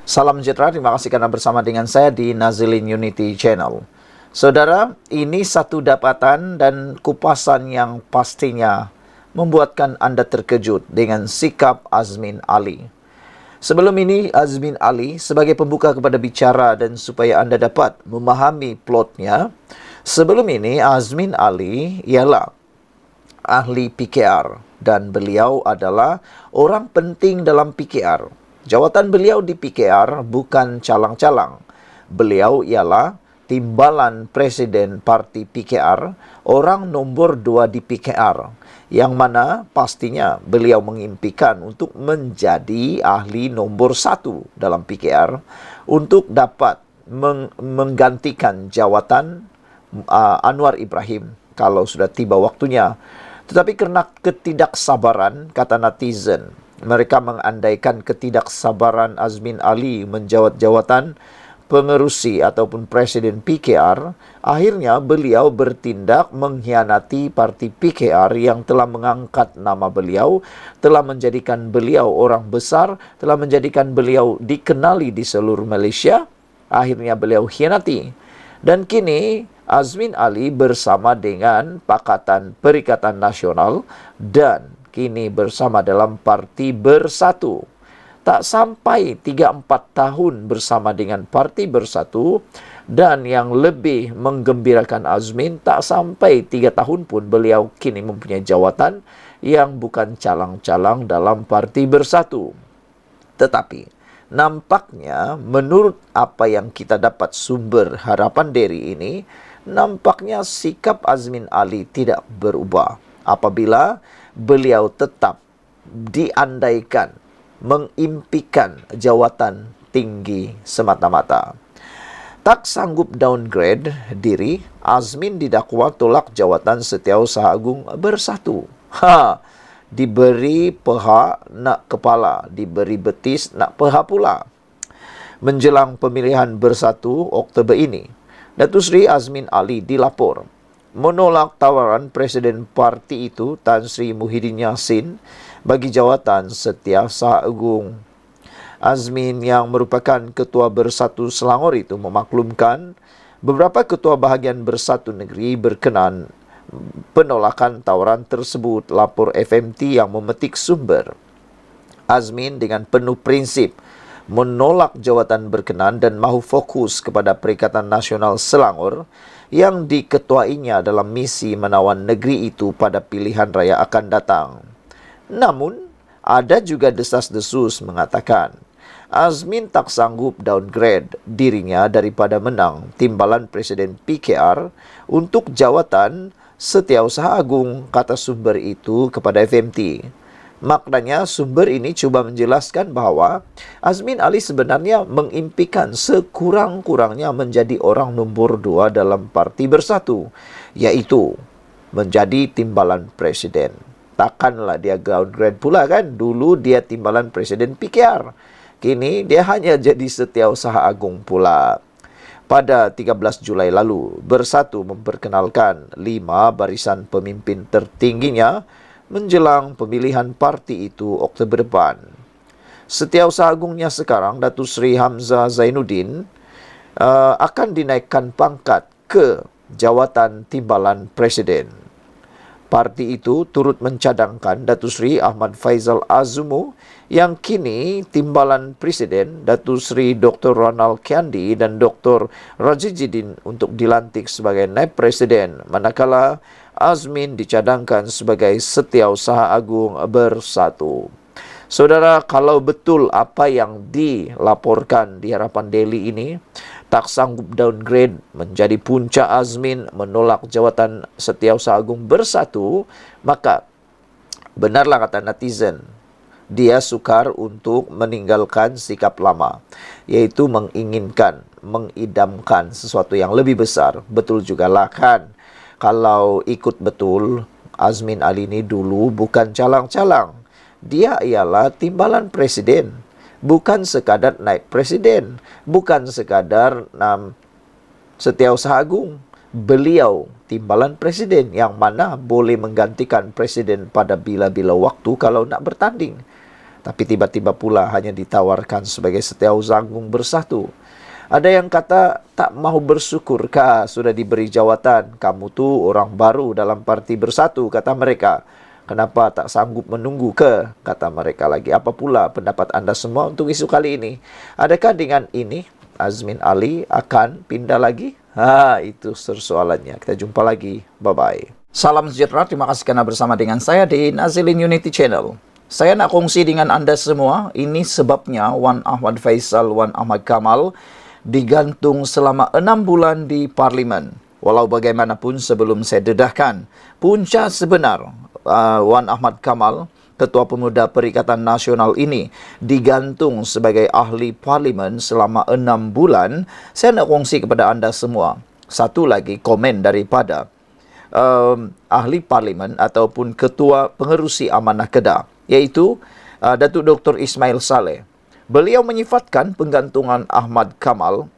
Salam sejahtera, terima kasih karena bersama dengan saya di Nazilin Unity Channel. Saudara, ini satu dapatan dan kupasan yang pastinya membuatkan Anda terkejut dengan sikap Azmin Ali. Sebelum ini, Azmin Ali sebagai pembuka kepada bicara dan supaya Anda dapat memahami plotnya, sebelum ini Azmin Ali ialah ahli PKR dan beliau adalah orang penting dalam PKR. Jawatan beliau di PKR bukan calang-calang. Beliau ialah timbalan Presiden Parti PKR, orang nombor 2 di PKR, yang mana pastinya beliau mengimpikan untuk menjadi ahli nombor 1 dalam PKR untuk dapat menggantikan jawatan Anwar Ibrahim kalau sudah tiba waktunya. Tetapi kerana ketidaksabaran, kata netizen, mereka mengandaikan ketidaksabaran Azmin Ali menjawat jawatan pengerusi ataupun presiden PKR, akhirnya beliau bertindak mengkhianati parti PKR yang telah mengangkat nama beliau, telah menjadikan beliau orang besar, telah menjadikan beliau dikenali di seluruh Malaysia. Akhirnya beliau khianati. Dan kini Azmin Ali bersama dengan Pakatan Perikatan Nasional dan kini bersama dalam Parti Bersatu. Tak sampai 3-4 tahun bersama dengan Parti Bersatu, dan yang lebih menggembirakan Azmin, tak sampai 3 tahun pun beliau kini mempunyai jawatan yang bukan calang-calang dalam Parti Bersatu. Tetapi nampaknya menurut apa yang kita dapat sumber Harapan Dairy ini, nampaknya sikap Azmin Ali tidak berubah apabila beliau tetap diandaikan mengimpikan jawatan tinggi semata-mata. Tak sanggup downgrade diri, Azmin didakwa tolak jawatan Setiausaha Agung Bersatu. Diberi peha nak kepala, diberi betis nak peha pula. Menjelang pemilihan Bersatu Oktober ini, Datuk Seri Azmin Ali dilapor menolak tawaran Presiden parti itu Tan Sri Muhyiddin Yassin bagi jawatan Setiausaha Agung. Azmin yang merupakan Ketua Bersatu Selangor itu memaklumkan beberapa ketua bahagian Bersatu Negeri berkenan penolakan tawaran tersebut, lapor FMT yang memetik sumber. Azmin dengan penuh prinsip menolak jawatan berkenan dan mahu fokus kepada Perikatan Nasional Selangor yang diketuainya dalam misi menawan negeri itu pada pilihan raya akan datang. Namun, ada juga desas-desus mengatakan Azmin tak sanggup downgrade dirinya daripada menang timbalan Presiden PKR untuk jawatan Setiausaha Agung, kata sumber itu kepada FMT. Maknanya sumber ini cuba menjelaskan bahawa Azmin Ali sebenarnya mengimpikan sekurang-kurangnya menjadi orang nombor 2 dalam Parti Bersatu, iaitu menjadi timbalan presiden. Takkanlah dia downgrade pula kan? Dulu dia timbalan presiden PKR. Kini dia hanya jadi Setiausaha Agung pula. Pada 13 Julai lalu, Bersatu memperkenalkan 5 barisan pemimpin tertingginya menjelang pemilihan parti itu Oktober depan. Setiausaha Agungnya sekarang, Datuk Seri Hamzah Zainuddin, akan dinaikkan pangkat ke jawatan timbalan presiden. Parti itu turut mencadangkan Datuk Seri Ahmad Faizal Azumu yang kini timbalan presiden, Datuk Seri Dr. Ronald Kiandi dan Dr. Rajijuddin untuk dilantik sebagai naib presiden, manakala Azmin dicadangkan sebagai Setiausaha Agung Bersatu. Saudara, kalau betul apa yang dilaporkan di Harapan Daily ini, tak sanggup downgrade menjadi punca Azmin menolak jawatan Setiausaha Agung Bersatu, maka benarlah kata netizen, dia sukar untuk meninggalkan sikap lama, yaitu menginginkan, mengidamkan sesuatu yang lebih besar. Betul jugalah kan, kalau ikut betul, Azmin Ali ini dulu bukan calang-calang. Dia ialah timbalan presiden, bukan sekadar naib presiden, bukan sekadar Setiausaha Agung. Beliau timbalan presiden yang mana boleh menggantikan presiden pada bila-bila waktu kalau nak bertanding. tapi tiba-tiba pula hanya ditawarkan sebagai setiau zanggung bersatu. Ada yang kata tak mahu bersyukur kah sudah diberi jawatan. Kamu tu orang baru dalam parti bersatu, kata mereka. Kenapa tak sanggup menunggu ke? Kata mereka lagi. Apa pula pendapat anda semua untuk isu kali ini? Adakah dengan ini Azmin Ali akan pindah lagi? Itu persoalannya. Kita jumpa lagi. Bye-bye. Salam sejahtera. Terima kasih karena bersama dengan saya di Nazilin Unity Channel. Saya nak kongsi dengan anda semua. Ini sebabnya Wan Ahmad Faisal, Wan Ahmad Kamal digantung selama 6 bulan di Parlimen. Walau bagaimanapun sebelum saya dedahkan punca sebenar Wan Ahmad Kamal, Ketua Pemuda Perikatan Nasional ini digantung sebagai ahli Parlimen selama 6 bulan, saya nak kongsi kepada anda semua satu lagi komen daripada ahli Parlimen ataupun Ketua Pengerusi Amanah Kedah, iaitu Datuk Dr. Ismail Saleh. Beliau menyifatkan penggantungan Ahmad Kamal,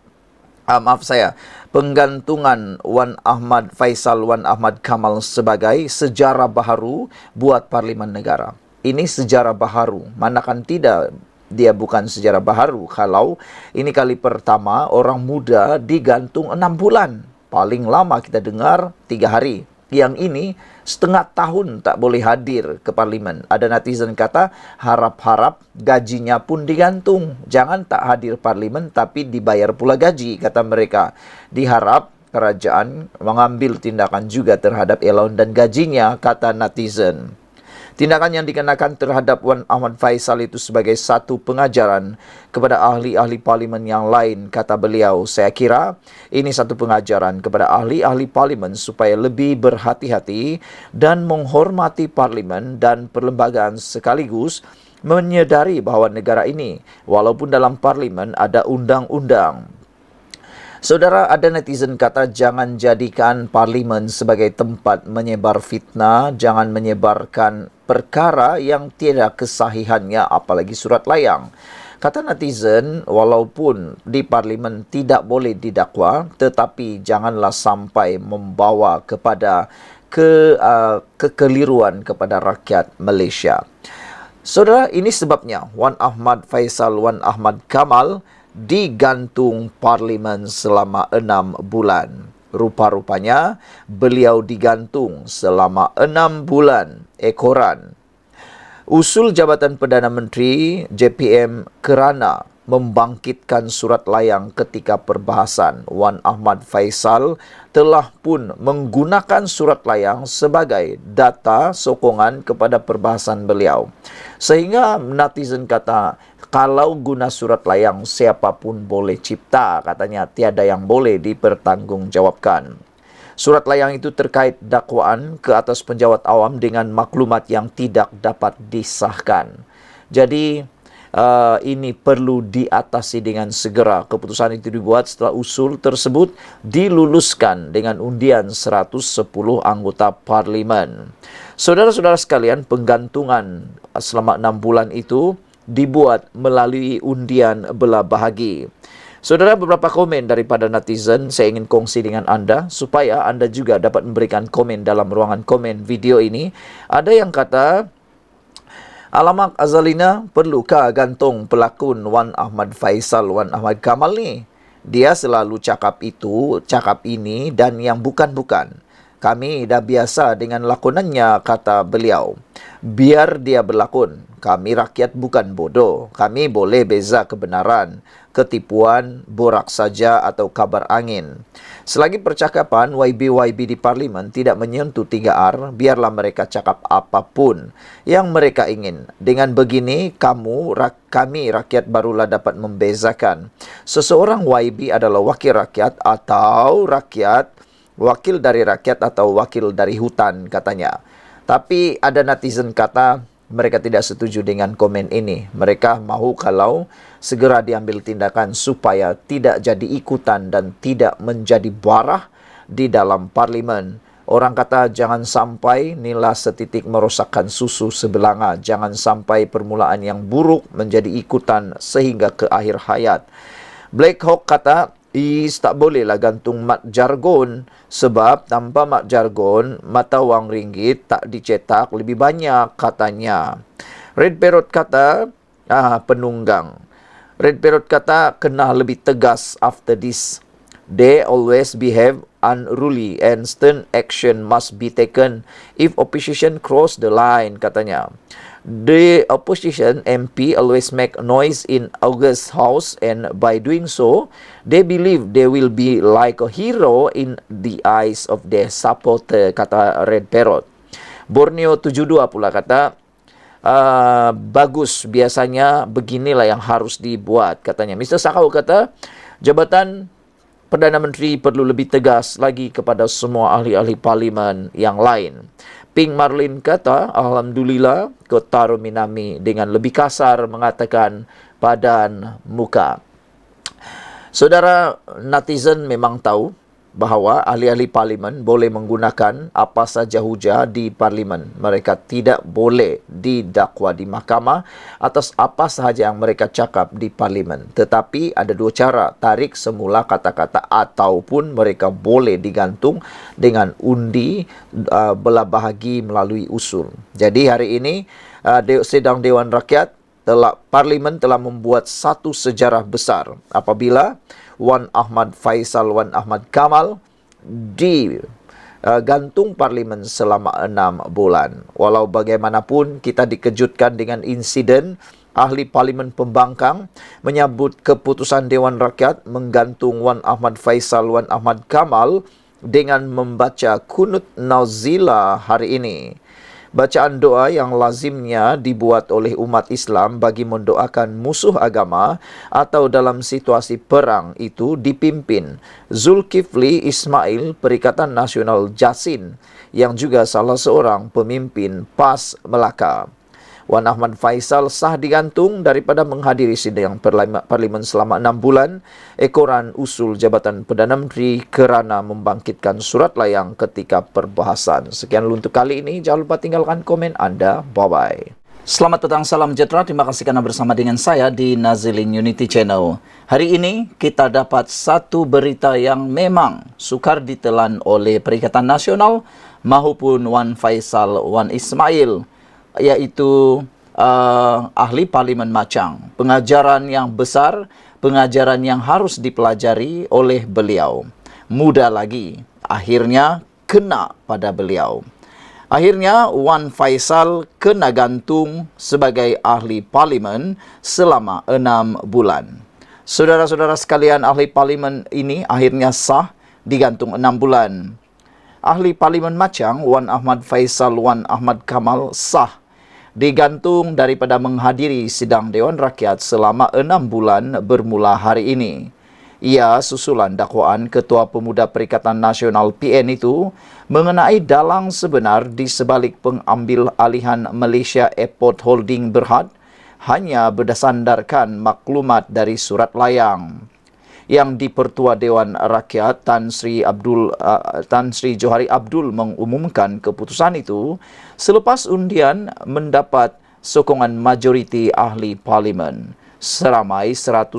penggantungan Wan Ahmad Faisal, Wan Ahmad Kamal sebagai sejarah baharu buat Parlimen Negara. Ini sejarah baharu, manakan tidak dia bukan sejarah baharu kalau ini kali pertama orang muda digantung 6 bulan. Paling lama kita dengar 3 hari. Yang ini setengah tahun tak boleh hadir ke Parlimen. Ada netizen kata harap-harap gajinya pun digantung. Jangan tak hadir Parlimen tapi dibayar pula gaji, kata mereka. Diharap kerajaan mengambil tindakan juga terhadap allowance dan gajinya, kata netizen. Tindakan yang dikenakan terhadap Wan Ahmad Faisal itu sebagai satu pengajaran kepada ahli-ahli Parlimen yang lain, kata beliau. Saya kira ini satu pengajaran kepada ahli-ahli Parlimen supaya lebih berhati-hati dan menghormati Parlimen dan perlembagaan sekaligus menyedari bahawa negara ini, walaupun dalam Parlimen ada undang-undang. Saudara, ada netizen kata jangan jadikan Parlimen sebagai tempat menyebar fitnah, jangan menyebarkan perkara yang tiada kesahihannya, apalagi surat layang. Kata netizen, walaupun di Parlimen tidak boleh didakwa, tetapi janganlah sampai membawa kepada kekeliruan kepada rakyat Malaysia. Saudara, ini sebabnya Wan Ahmad Faisal, Wan Ahmad Kamal digantung Parlimen selama 6 bulan. Rupa-rupanya beliau digantung selama 6 bulan ekoran. Usul Jabatan Perdana Menteri JPM kerana membangkitkan surat layang ketika perbahasan. Wan Ahmad Faisal telah pun menggunakan surat layang sebagai data sokongan kepada perbahasan beliau. Sehingga netizen kata, kalau guna surat layang siapapun boleh cipta, katanya tiada yang boleh dipertanggungjawabkan. Surat layang itu terkait dakwaan ke atas penjawat awam dengan maklumat yang tidak dapat disahkan. Jadi ini perlu diatasi dengan segera. Keputusan itu dibuat setelah usul tersebut diluluskan dengan undian 110 anggota Parlimen. Saudara-saudara sekalian, penggantungan selama 6 bulan itu dibuat melalui undian belah bahagi. Saudara, beberapa komen daripada netizen saya ingin kongsi dengan anda supaya anda juga dapat memberikan komen dalam ruangan komen video ini. Ada yang kata, alamak Azalina, perlukah gantung pelakon Wan Ahmad Faisal, Wan Ahmad Kamal ni? Dia selalu cakap itu, cakap ini dan yang bukan-bukan. Kami dah biasa dengan lakonannya, kata beliau. Biar dia berlakon. Kami rakyat bukan bodoh. Kami boleh beza kebenaran, ketipuan, borak saja atau kabar angin. Selagi percakapan YB-YB di Parlimen tidak menyentuh 3R, biarlah mereka cakap apapun yang mereka ingin. Dengan begini, kami rakyat barulah dapat membezakan seseorang YB adalah wakil rakyat atau wakil dari rakyat atau wakil dari hutan, katanya. Tapi ada netizen kata mereka tidak setuju dengan komen ini. Mereka mahu kalau segera diambil tindakan supaya tidak jadi ikutan dan tidak menjadi barah di dalam Parlimen. Orang kata jangan sampai nila setitik merosakkan susu sebelanga. Jangan sampai permulaan yang buruk menjadi ikutan sehingga ke akhir hayat. Black Hawk kata, tak bolehlah gantung mat jargon sebab tanpa mat jargon mata wang ringgit tak dicetak lebih banyak, katanya. Red Parrot kata penunggang. Red Parrot kata kena lebih tegas after this. They always behave unruly and stern action must be taken if opposition cross the line, katanya. The opposition MP always make noise in August House, and by doing so, they believe they will be like a hero in the eyes of their supporter, kata Red Parrot. Borneo 72 pula kata, bagus, biasanya beginilah yang harus dibuat, katanya. Mr. Sakau kata, jabatan Perdana Menteri perlu lebih tegas lagi kepada semua ahli-ahli parlimen yang lain. Pink Marlin kata, Alhamdulillah, Kotaro Minami dengan lebih kasar mengatakan padan muka. Saudara, netizen memang tahu bahawa ahli-ahli parlimen boleh menggunakan apa saja hujah di parlimen. Mereka tidak boleh didakwa di mahkamah atas apa sahaja yang mereka cakap di parlimen. Tetapi ada dua cara, tarik semula kata-kata ataupun mereka boleh digantung dengan undi belah bahagi melalui usul. Jadi hari ini sidang Dewan Rakyat Parlimen telah membuat satu sejarah besar apabila Wan Ahmad Faisal Wan Ahmad Kamal digantung parlimen selama 6 bulan. Walau bagaimanapun kita dikejutkan dengan insiden ahli parlimen pembangkang menyambut keputusan Dewan Rakyat menggantung Wan Ahmad Faisal Wan Ahmad Kamal dengan membaca kunut nauzila hari ini. Bacaan doa yang lazimnya dibuat oleh umat Islam bagi mendoakan musuh agama atau dalam situasi perang itu dipimpin Zulkifli Ismail Perikatan Nasional Jasin yang juga salah seorang pemimpin PAS Melaka. Wan Ahmad Faisal sah digantung daripada menghadiri sidang parlimen selama 6 bulan ekoran usul jabatan Perdana Menteri kerana membangkitkan surat layang ketika perbahasan. Sekian dulu untuk kali ini. Jangan lupa tinggalkan komen anda. Bye-bye. Selamat petang, salam sejahtera. Terima kasih kerana bersama dengan saya di Nazilin Unity Channel. Hari ini kita dapat satu berita yang memang sukar ditelan oleh Perikatan Nasional maupun Wan Faisal Wan Ismail, iaitu ahli parlimen Machang. Pengajaran yang besar, pengajaran yang harus dipelajari oleh beliau. Muda lagi, akhirnya kena pada beliau. Akhirnya Wan Faisal kena gantung sebagai ahli parlimen selama 6 bulan. Saudara-saudara sekalian, ahli parlimen ini akhirnya sah digantung 6 bulan. Ahli parlimen Machang, Wan Ahmad Faisal Wan Ahmad Kamal sah digantung daripada menghadiri sidang Dewan Rakyat selama 6 bulan bermula hari ini. Ia susulan dakwaan Ketua Pemuda Perikatan Nasional PN itu mengenai dalang sebenar di sebalik pengambil alihan Malaysia Airport Holding Berhad hanya berdasarkan maklumat dari surat layang. Yang di-Pertua Dewan Rakyat Tan Sri Johari Abdul mengumumkan keputusan itu selepas undian mendapat sokongan majoriti ahli parlimen. Seramai 110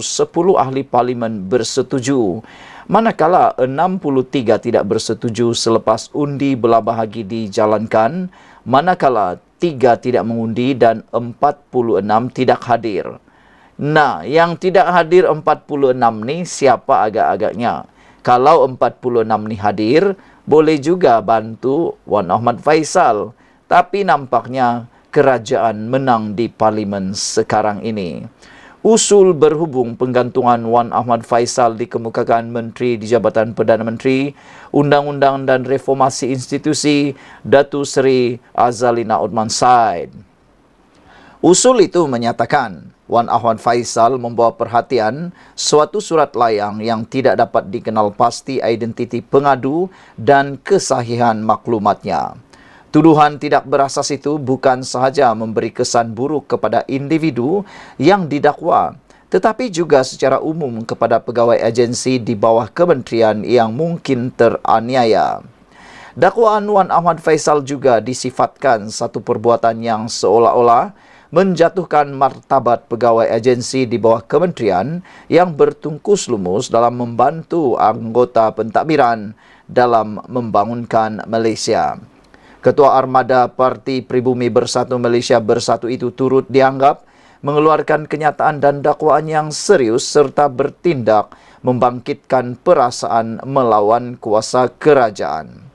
ahli parlimen bersetuju, manakala 63 tidak bersetuju selepas undi belah bahagi dijalankan, manakala 3 tidak mengundi dan 46 tidak hadir. Nah, yang tidak hadir 46 ni siapa agak-agaknya? Kalau 46 ni hadir, boleh juga bantu Wan Ahmad Faisal. Tapi nampaknya kerajaan menang di parlimen sekarang ini. Usul berhubung penggantungan Wan Ahmad Faisal dikemukakan Menteri di Jabatan Perdana Menteri, Undang-Undang dan Reformasi Institusi, Datuk Seri Azalina Othman Said. Usul itu menyatakan Wan Ahmad Faisal membawa perhatian suatu surat layang yang tidak dapat dikenal pasti identiti pengadu dan kesahihan maklumatnya. Tuduhan tidak berasas itu bukan sahaja memberi kesan buruk kepada individu yang didakwa, tetapi juga secara umum kepada pegawai agensi di bawah kementerian yang mungkin teraniaya. Dakwaan Wan Ahmad Faisal juga disifatkan satu perbuatan yang seolah-olah menjatuhkan martabat pegawai agensi di bawah kementerian yang bertungkus lumus dalam membantu anggota pentadbiran dalam membangunkan Malaysia. Ketua Armada Parti Pribumi Bersatu Malaysia Bersatu itu turut dianggap mengeluarkan kenyataan dan dakwaan yang serius serta bertindak membangkitkan perasaan melawan kuasa kerajaan.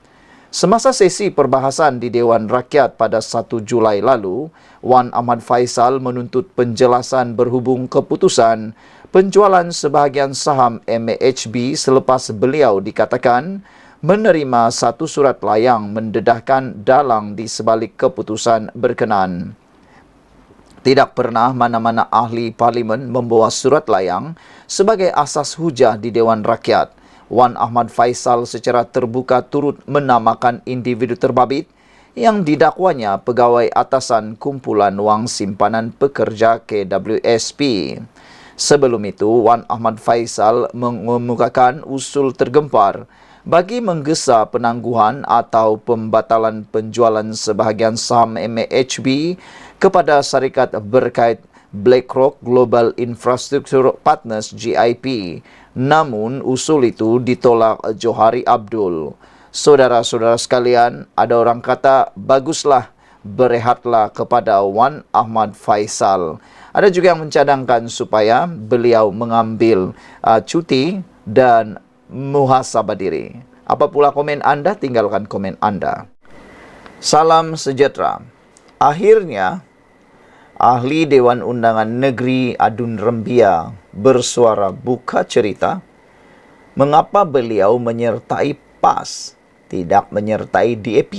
Semasa sesi perbahasan di Dewan Rakyat pada 1 Julai lalu, Wan Ahmad Faisal menuntut penjelasan berhubung keputusan penjualan sebahagian saham MAHB selepas beliau dikatakan menerima satu surat layang mendedahkan dalang di sebalik keputusan berkenaan. Tidak pernah mana-mana ahli parlimen membawa surat layang sebagai asas hujah di Dewan Rakyat. Wan Ahmad Faisal secara terbuka turut menamakan individu terbabit yang didakwanya pegawai atasan kumpulan wang simpanan pekerja KWSP. Sebelum itu, Wan Ahmad Faisal mengemukakan usul tergempar bagi menggesa penangguhan atau pembatalan penjualan sebahagian saham MAHB kepada syarikat berkait BlackRock Global Infrastructure Partners GIP. Namun, usul itu ditolak Johari Abdul. Saudara-saudara sekalian, ada orang kata, baguslah, berehatlah kepada Wan Ahmad Faisal. Ada juga yang mencadangkan supaya beliau mengambil cuti dan muhasabah diri. Apa pula komen anda? Tinggalkan komen anda. Salam sejahtera. Akhirnya, ahli Dewan Undangan Negeri Adun Rembia bersuara buka cerita mengapa beliau menyertai PAS, tidak menyertai DAP,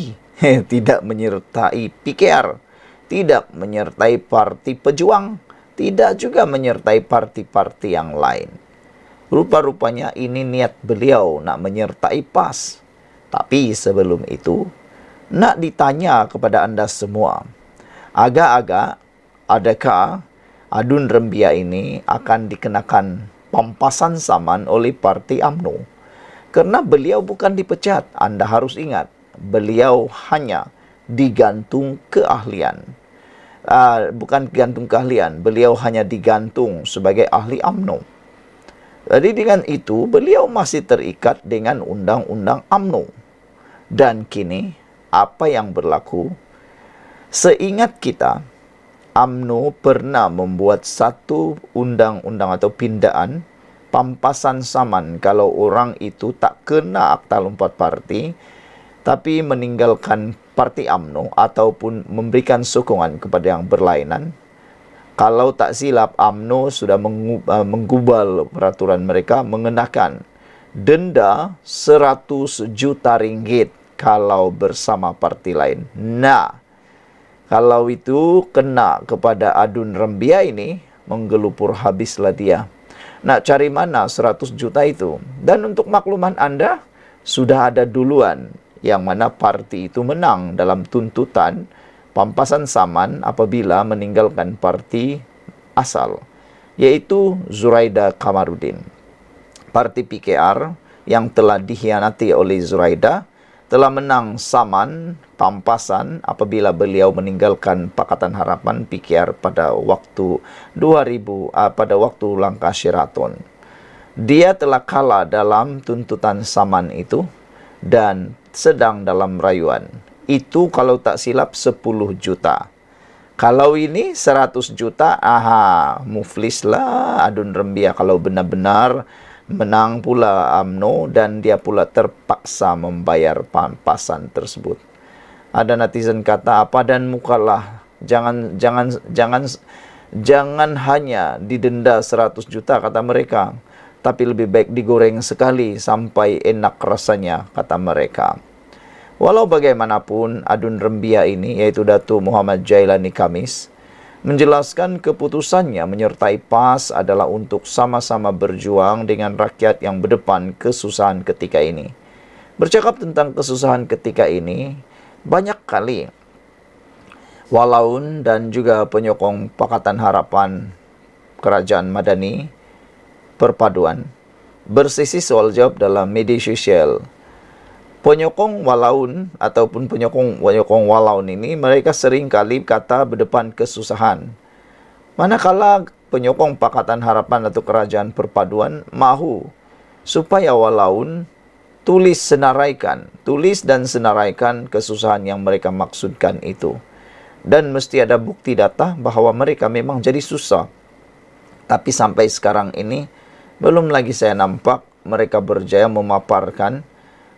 tidak menyertai PKR, tidak menyertai Parti Pejuang, tidak juga menyertai parti-parti yang lain. Rupa-rupanya ini niat beliau nak menyertai PAS. Tapi sebelum itu, nak ditanya kepada anda semua, agak-agak adakah Adun Rembia ini akan dikenakan pampasan saman oleh Parti UMNO? Karena beliau bukan dipecat. Anda harus ingat, beliau hanya digantung keahlian. Bukan gantung keahlian, beliau hanya digantung sebagai ahli UMNO. Jadi dengan itu, beliau masih terikat dengan undang-undang UMNO. Dan kini, apa yang berlaku? Seingat kita, UMNO pernah membuat satu undang-undang atau pindaan pampasan saman kalau orang itu tak kena akta lompat parti tapi meninggalkan parti UMNO ataupun memberikan sokongan kepada yang berlainan. Kalau tak silap, UMNO sudah menggubal peraturan mereka mengenakan denda 100 juta ringgit kalau bersama parti lain. Nah, kalau itu kena kepada Adun Rembia ini, menggelupur habislah dia. Nak cari mana 100 juta itu? Dan untuk makluman anda, sudah ada duluan yang mana parti itu menang dalam tuntutan pampasan saman apabila meninggalkan parti asal, yaitu Zuraida Kamarudin. Parti PKR yang telah dikhianati oleh Zuraida telah menang saman pampasan apabila beliau meninggalkan Pakatan Harapan PKR pada waktu 2000 pada waktu langkah Sheraton. Dia telah kalah dalam tuntutan saman itu dan sedang dalam rayuan. Itu kalau tak silap 10 juta. Kalau ini 100 juta, muflislah Adun Rembia kalau benar-benar menang pula UMNO dan dia pula terpaksa membayar pampasan tersebut. Ada netizen kata, apa dan mukalah, jangan hanya didenda 100 juta kata mereka, tapi lebih baik digoreng sekali sampai enak rasanya kata mereka. Walau bagaimanapun, Adun Rembia ini, yaitu Datuk Muhammad Jailani Khamis, menjelaskan keputusannya menyertai PAS adalah untuk sama-sama berjuang dengan rakyat yang berdepan kesusahan ketika ini. Bercakap tentang kesusahan ketika ini, banyak kali Walaun dan juga penyokong Pakatan Harapan Kerajaan Madani Perpaduan bersisi soal jawab dalam media sosial. Penyokong Walaun ataupun penyokong Walaun ini, mereka sering kali kata berdepan kesusahan. Manakala penyokong Pakatan Harapan atau Kerajaan Perpaduan mahu supaya Walaun tulis dan senaraikan kesusahan yang mereka maksudkan itu. dan mesti ada bukti data bahwa mereka memang jadi susah. Tapi sampai sekarang ini belum lagi saya nampak mereka berjaya memaparkan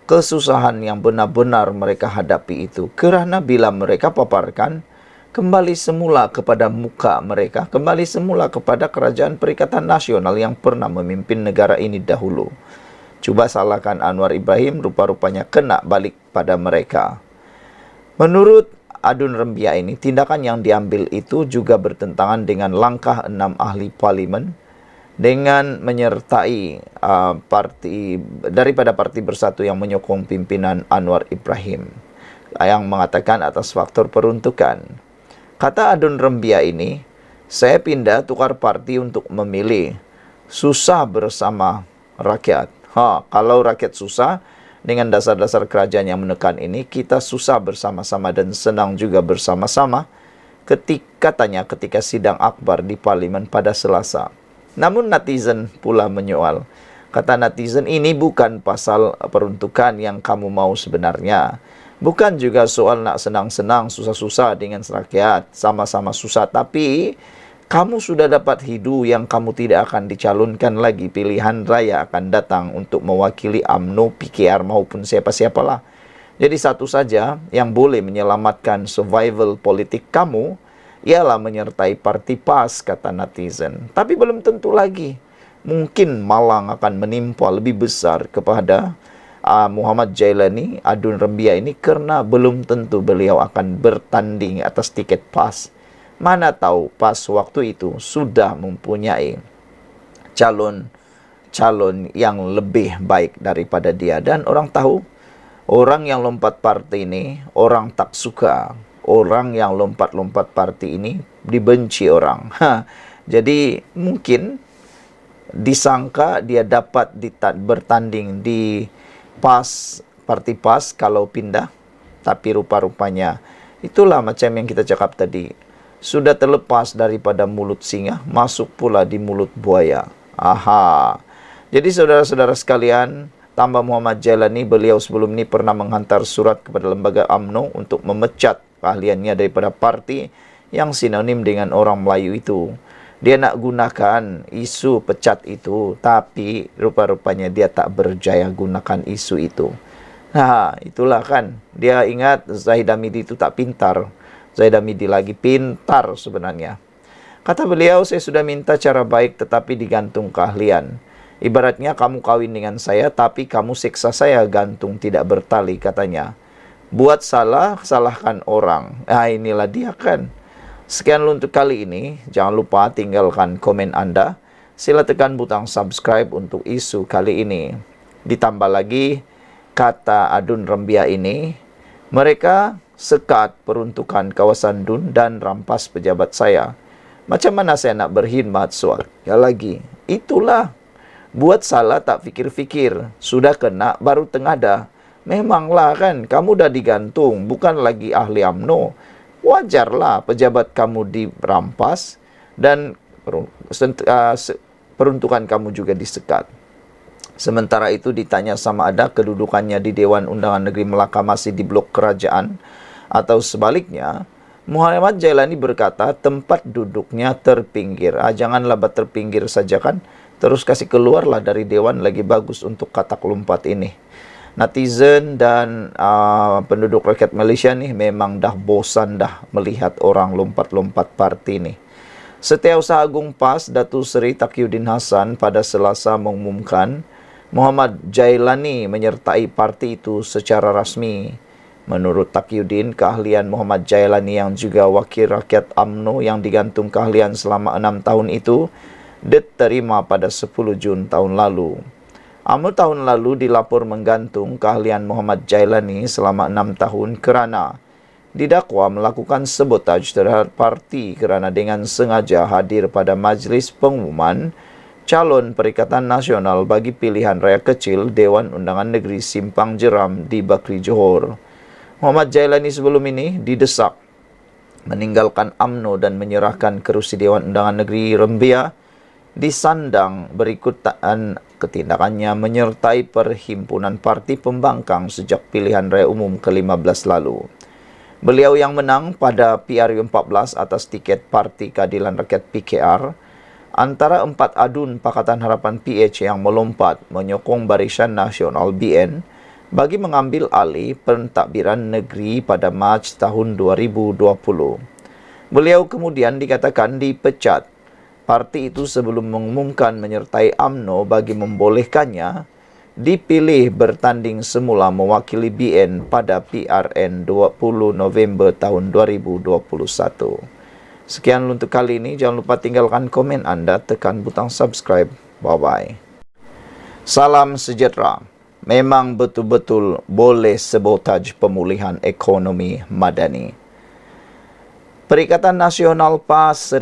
kesusahan yang benar-benar mereka hadapi itu. Kerana bila mereka paparkan, kembali semula kepada muka mereka, kembali semula kepada Kerajaan Perikatan Nasional yang pernah memimpin negara ini dahulu. Cuba salahkan Anwar Ibrahim, rupa-rupanya kena balik pada mereka. Menurut Adun Rembia ini, tindakan yang diambil itu juga bertentangan dengan langkah 6 ahli parlimen dengan menyertai daripada Parti Bersatu yang menyokong pimpinan Anwar Ibrahim yang mengatakan atas faktor peruntukan. Kata Adun Rembia ini, saya pindah tukar parti untuk memilih. Susah bersama rakyat. Kalau rakyat susah, dengan dasar-dasar kerajaan yang menekan ini, kita susah bersama-sama dan senang juga bersama-sama ketika sidang akbar di parlimen pada Selasa. Namun netizen pula menyoal. Kata netizen, ini bukan pasal peruntukan yang kamu mau sebenarnya. Bukan juga soal nak senang-senang, susah-susah dengan rakyat, sama-sama susah. Tapi kamu sudah dapat hidu yang kamu tidak akan dicalonkan lagi. Pilihan raya akan datang untuk mewakili UMNO, PKR maupun siapa-siapalah. Jadi satu saja yang boleh menyelamatkan survival politik kamu ialah menyertai parti PAS, kata netizen. Tapi belum tentu lagi. Mungkin malang akan menimpa lebih besar kepada Muhammad Jailani, Adun Rembia ini, karena belum tentu beliau akan bertanding atas tiket PAS. Mana tahu pas waktu itu sudah mempunyai calon yang lebih baik daripada dia. Dan orang tahu, orang yang lompat parti ini, orang tak suka. Orang yang lompat-lompat parti ini dibenci orang. Jadi mungkin disangka dia dapat bertanding di PAS, parti PAS kalau pindah. Tapi rupa-rupanya itulah macam yang kita cakap tadi. Sudah terlepas daripada mulut singa, masuk pula di mulut buaya. Jadi saudara-saudara sekalian, tambah Muhammad Jailani, beliau sebelum ini pernah menghantar surat kepada lembaga UMNO untuk memecat keahliannya daripada parti yang sinonim dengan orang Melayu itu. Dia nak gunakan isu pecat itu, tapi rupa-rupanya dia tak berjaya gunakan isu itu. Itulah kan. Dia ingat Zahid Hamidi itu tak pintar. Zahid Hamidi lagi pintar sebenarnya. Kata beliau, saya sudah minta cara baik tetapi digantung keahlian. Ibaratnya kamu kawin dengan saya tapi kamu siksa saya gantung tidak bertali, katanya. Buat salah, salahkan orang. Inilah dia kan. Sekian untuk kali ini. Jangan lupa tinggalkan komen Anda. Sila tekan butang subscribe untuk isu kali ini. Ditambah lagi, kata Adun Rembia ini, mereka sekat peruntukan kawasan DUN dan rampas pejabat saya. Macam mana saya nak berkhidmat soal? Ya lagi, itulah. Buat salah tak fikir-fikir. Sudah kena baru tengada. Memanglah kan, kamu dah digantung. Bukan lagi ahli UMNO. Wajarlah pejabat kamu dirampas dan peruntukan kamu juga disekat. Sementara itu ditanya sama ada kedudukannya di Dewan Undangan Negeri Melaka masih di blok kerajaan atau sebaliknya, Muhammad Jailani berkata tempat duduknya terpinggir. Janganlah terpinggir saja kan, terus kasih keluarlah dari Dewan, lagi bagus untuk katak lompat ini. Netizen dan penduduk rakyat Malaysia nih memang dah bosan dah melihat orang lompat-lompat parti nih. Setiausaha Agung PAS Datuk Seri Taqiyuddin Hasan pada Selasa mengumumkan Muhammad Jailani menyertai parti itu secara rasmi. Menurut Taqiyuddin, keahlian Muhammad Jailani yang juga wakil rakyat UMNO yang digantung keahlian selama 6 tahun itu diterima pada 10 Jun tahun lalu. UMNO tahun lalu dilapor menggantung keahlian Muhammad Jailani selama 6 tahun kerana didakwa melakukan sabotaj terhadap parti kerana dengan sengaja hadir pada majlis pengumuman calon Perikatan Nasional bagi pilihan raya kecil Dewan Undangan Negeri Simpang Jeram di Bakri Johor. Muhammad Jailani sebelum ini didesak meninggalkan UMNO dan menyerahkan kerusi Dewan Undangan Negeri Rembia disandang berikut ketindakannya menyertai Perhimpunan Parti Pembangkang sejak pilihan raya umum ke-15 lalu. Beliau yang menang pada PRU14 atas tiket Parti Keadilan Rakyat PKR antara 4 adun Pakatan Harapan PH yang melompat menyokong Barisan Nasional BN bagi mengambil alih pentadbiran negeri pada Mac tahun 2020. Beliau kemudian dikatakan dipecat parti itu sebelum mengumumkan menyertai UMNO bagi membolehkannya dipilih bertanding semula mewakili BN pada PRN 20 November tahun 2021. Sekian untuk kali ini. Jangan lupa tinggalkan komen anda, tekan butang subscribe. Bye-bye. Salam sejahtera. Memang betul-betul boleh sabotaj pemulihan ekonomi madani. Perikatan Nasional PAS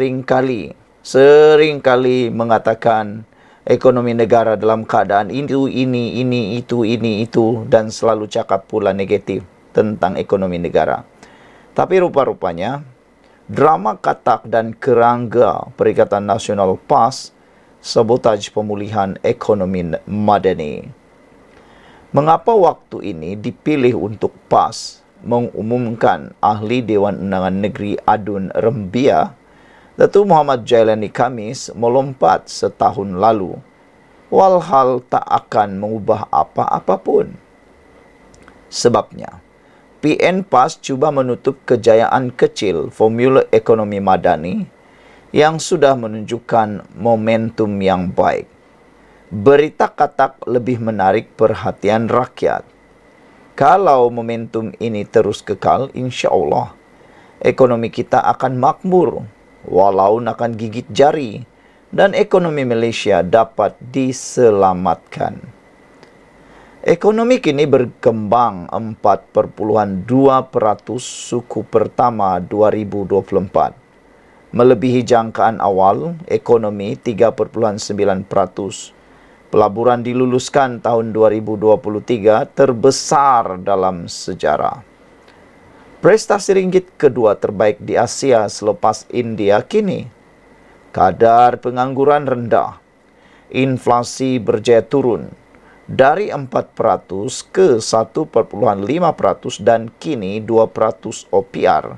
seringkali mengatakan ekonomi negara dalam keadaan ini, itu, dan selalu cakap pula negatif tentang ekonomi negara. Tapi rupa-rupanya, drama katak dan kerangga Perikatan Nasional PAS sabotaj pemulihan ekonomi madani. Mengapa waktu ini dipilih untuk PAS mengumumkan ahli Dewan Undangan Negeri Adun Rembia Datuk Muhammad Jailani Khamis melompat setahun lalu, walhal tak akan mengubah apa-apa pun. Sebabnya, PN PAS cuba menutup kejayaan kecil formula ekonomi madani yang sudah menunjukkan momentum yang baik. Berita katak lebih menarik perhatian rakyat. Kalau momentum ini terus kekal, insya-Allah ekonomi kita akan makmur, walau akan gigit jari, dan ekonomi Malaysia dapat diselamatkan. Ekonomi kini berkembang 4,2% suku pertama 2024. Melebihi jangkaan awal ekonomi 3,9%. Pelaburan diluluskan tahun 2023 terbesar dalam sejarah. Prestasi ringgit kedua terbaik di Asia selepas India kini. Kadar pengangguran rendah. Inflasi berjaya turun dari 4% ke 1,5% dan kini 2% OPR.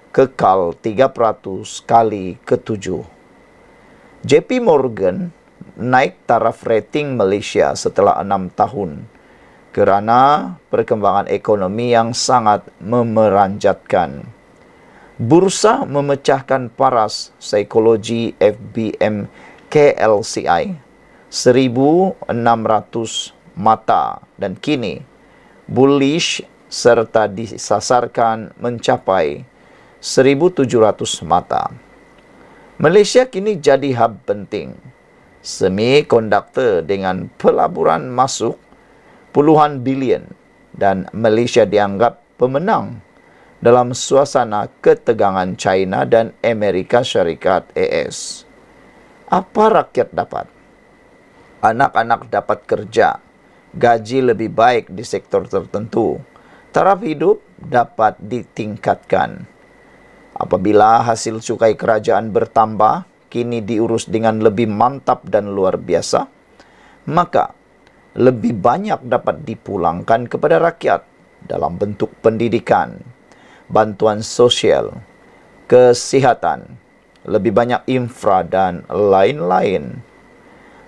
Kekal 3% kali ke-7. JP Morgan naik taraf rating Malaysia setelah 6 tahun. Kerana perkembangan ekonomi yang sangat memeranjatkan. Bursa memecahkan paras psikologi FBM KLCI 1,600 mata dan kini bullish serta disasarkan mencapai 1,700 mata. Malaysia kini jadi hub penting semikonduktor dengan pelaburan masuk puluhan bilion dan Malaysia dianggap pemenang dalam suasana ketegangan China dan Amerika Syarikat AS. Apa rakyat dapat? Anak-anak dapat kerja, gaji lebih baik di sektor tertentu, taraf hidup dapat ditingkatkan. Apabila hasil cukai kerajaan bertambah, kini diurus dengan lebih mantap dan luar biasa, maka lebih banyak dapat dipulangkan kepada rakyat dalam bentuk pendidikan, bantuan sosial, kesihatan, lebih banyak infra dan lain-lain.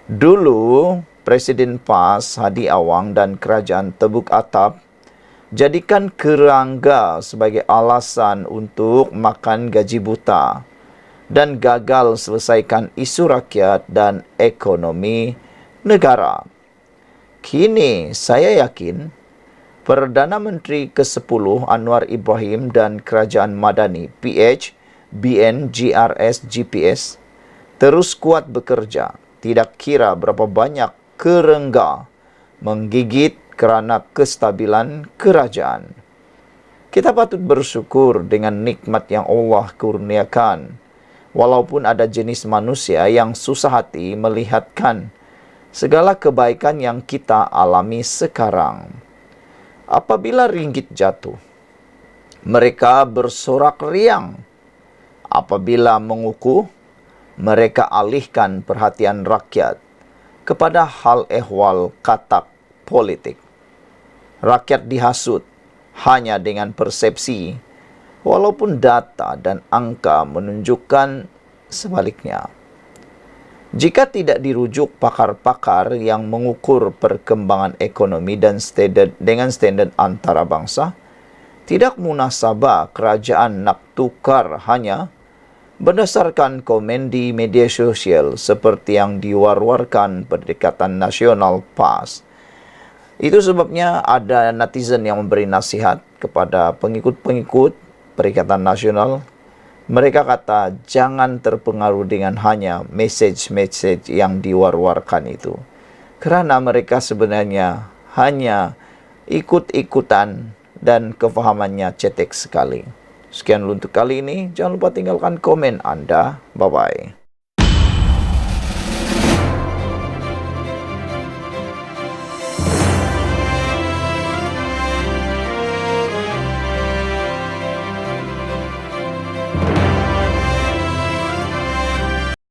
Dulu, Presiden PAS Hadi Awang dan Kerajaan Tebuk Atap jadikan kerangga sebagai alasan untuk makan gaji buta dan gagal selesaikan isu rakyat dan ekonomi negara. Kini saya yakin Perdana Menteri ke-10 Anwar Ibrahim dan Kerajaan Madani PH, BN, GRS, GPS terus kuat bekerja, tidak kira berapa banyak kerengga menggigit kerana kestabilan kerajaan. Kita patut bersyukur dengan nikmat yang Allah kurniakan, walaupun ada jenis manusia yang susah hati melihatkan segala kebaikan yang kita alami sekarang. Apabila ringgit jatuh, mereka bersorak riang. Apabila mengukuh, mereka alihkan perhatian rakyat kepada hal ehwal katak politik. Rakyat dihasut hanya dengan persepsi walaupun data dan angka menunjukkan sebaliknya. Jika tidak dirujuk pakar-pakar yang mengukur perkembangan ekonomi dan dengan standard antarabangsa, tidak munasabah kerajaan nak tukar hanya berdasarkan komen di media sosial seperti yang diwar-warkan Perikatan Nasional PAS. Itu sebabnya ada netizen yang memberi nasihat kepada pengikut-pengikut Perikatan Nasional. Mereka kata jangan terpengaruh dengan hanya message-message yang diwar-warkan itu. Kerana mereka sebenarnya hanya ikut-ikutan dan kefahamannya cetek sekali. Sekian untuk kali ini. Jangan lupa tinggalkan komen Anda. Bye-bye.